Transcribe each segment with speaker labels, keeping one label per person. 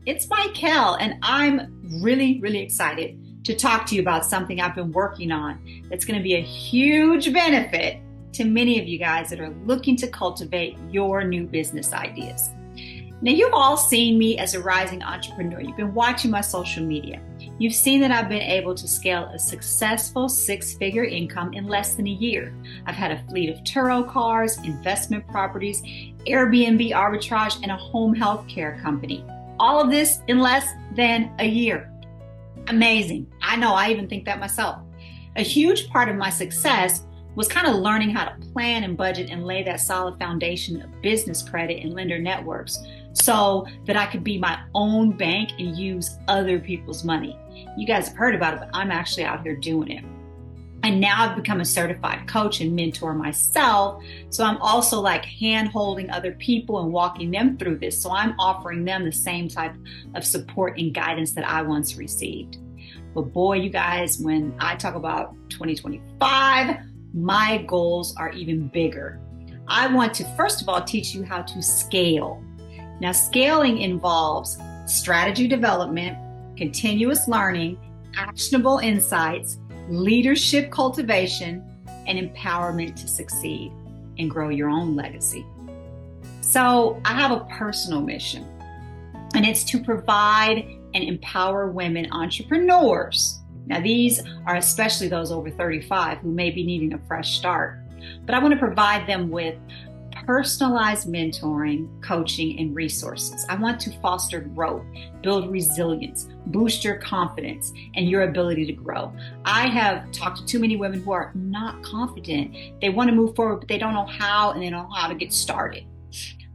Speaker 1: It's Myckelle, and I'm really excited to talk to you about something I've been working on that's going to be a huge benefit to many of you guys that are looking to cultivate your new business ideas. Now, you've all seen me as a rising entrepreneur. You've been watching my social media. You've seen that I've been able to scale a successful six-figure income in less than a year. I've had a fleet of Turo cars, investment properties, Airbnb arbitrage, and a home health care company. All of this in less than a year. Amazing. I know, I even think that myself. A huge part of my success was kind of learning how to plan and budget and lay that solid foundation of business credit and lender networks so that I could be my own bank and use other people's money. You guys have heard about it, but I'm actually out here doing it. And now I've become a certified coach and mentor myself. So I'm also like hand-holding other people and walking them through this. So I'm offering them the same type of support and guidance that I once received. But boy, you guys, when I talk about 2025, my goals are even bigger. I want to, first of all, teach you how to scale. Now, scaling involves strategy development, continuous learning, actionable insights, leadership cultivation, and empowerment to succeed and grow your own legacy. So I have a personal mission, and it's to provide and empower women entrepreneurs. Now, these are especially those over 35 who may be needing a fresh start, but I want to provide them with personalized mentoring, coaching, and resources. I want to foster growth, build resilience, boost your confidence and your ability to grow. I have talked to too many women who are not confident. They want to move forward, but they don't know how, and they don't know how to get started.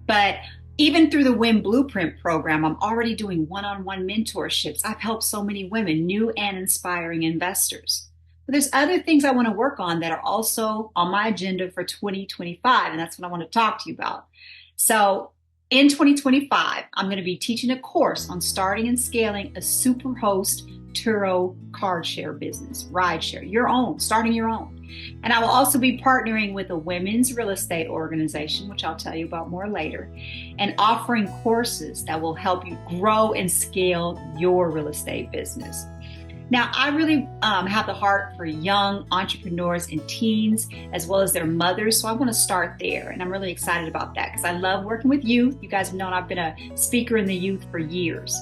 Speaker 1: But even through the WIN Blueprint program, I'm already doing one-on-one mentorships. I've helped so many women, new and inspiring investors. But there's other things I want to work on that are also on my agenda for 2025, and that's what I want to talk to you about. So in 2025, I'm going to be teaching a course on starting and scaling a superhost Turo car share business, ride share, your own, starting your own. And I will also be partnering with a women's real estate organization, which I'll tell you about more later, and offering courses that will help you grow and scale your real estate business. Now, I really have the heart for young entrepreneurs and teens, as well as their mothers. So I want to start there. And I'm really excited about that because I love working with youth. You guys have known I've been a speaker in the youth for years.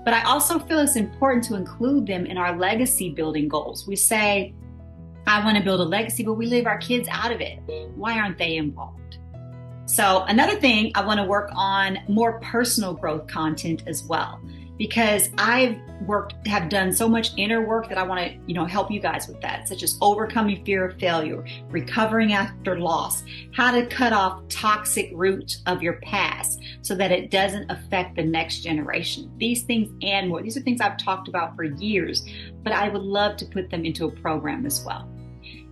Speaker 1: But I also feel it's important to include them in our legacy building goals. We say, I want to build a legacy, but we leave our kids out of it. Why aren't they involved? So another thing, I want to work on more personal growth content as well, because have done so much inner work that I want to, help you guys with that, such as overcoming fear of failure, recovering after loss, how to cut off toxic roots of your past so that it doesn't affect the next generation. These things and more. These are things I've talked about for years, but I would love to put them into a program as well.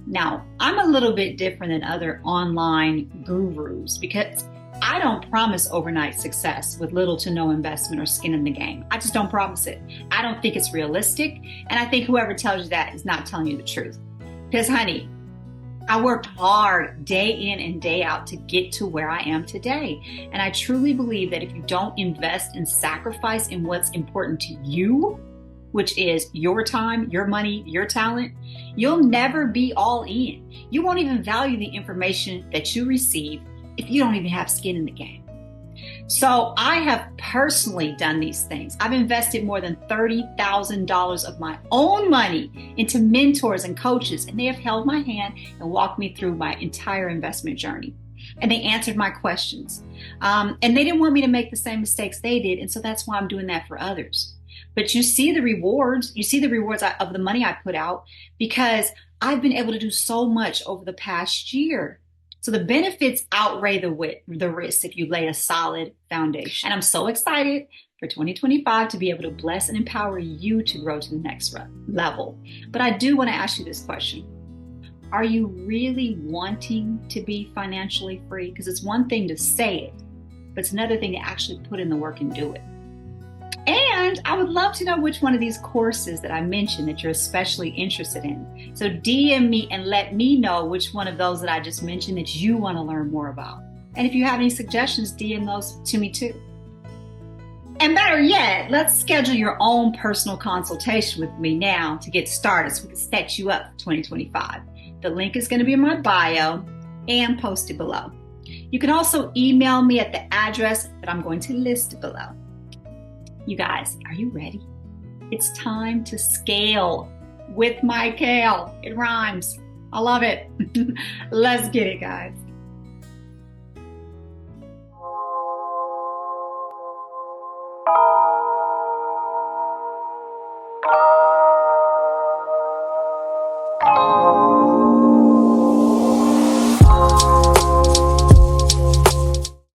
Speaker 1: Now, I'm a little bit different than other online gurus because I don't promise overnight success with little to no investment or skin in the game. I just don't promise it. I don't think it's realistic. And I think whoever tells you that is not telling you the truth. Because honey, I worked hard day in and day out to get to where I am today. And I truly believe that if you don't invest and sacrifice in what's important to you, which is your time, your money, your talent, you'll never be all in. You won't even value the information that you receive if you don't even have skin in the game. So I have personally done these things. I've invested more than $30,000 of my own money into mentors and coaches, and they have held my hand and walked me through my entire investment journey. And they answered my questions. And they didn't want me to make the same mistakes they did. And so that's why I'm doing that for others. But you see the rewards. You see the rewards of the money I put out because I've been able to do so much over the past year. So the benefits outweigh the risks if you lay a solid foundation. And I'm so excited for 2025 to be able to bless and empower you to grow to the next level. But I do want to ask you this question. Are you really wanting to be financially free? Because it's one thing to say it, but it's another thing to actually put in the work and do it. And I would love to know which one of these courses that I mentioned that you're especially interested in. So DM me and let me know which one of those that I just mentioned that you want to learn more about. And if you have any suggestions, DM those to me too. And better yet, let's schedule your own personal consultation with me now to get started so we can set you up for 2025. The link is going to be in my bio and posted below. You can also email me at the address that I'm going to list below. You guys, are you ready? It's time to scale with Myckelle. It rhymes. I love it. Let's get it, guys.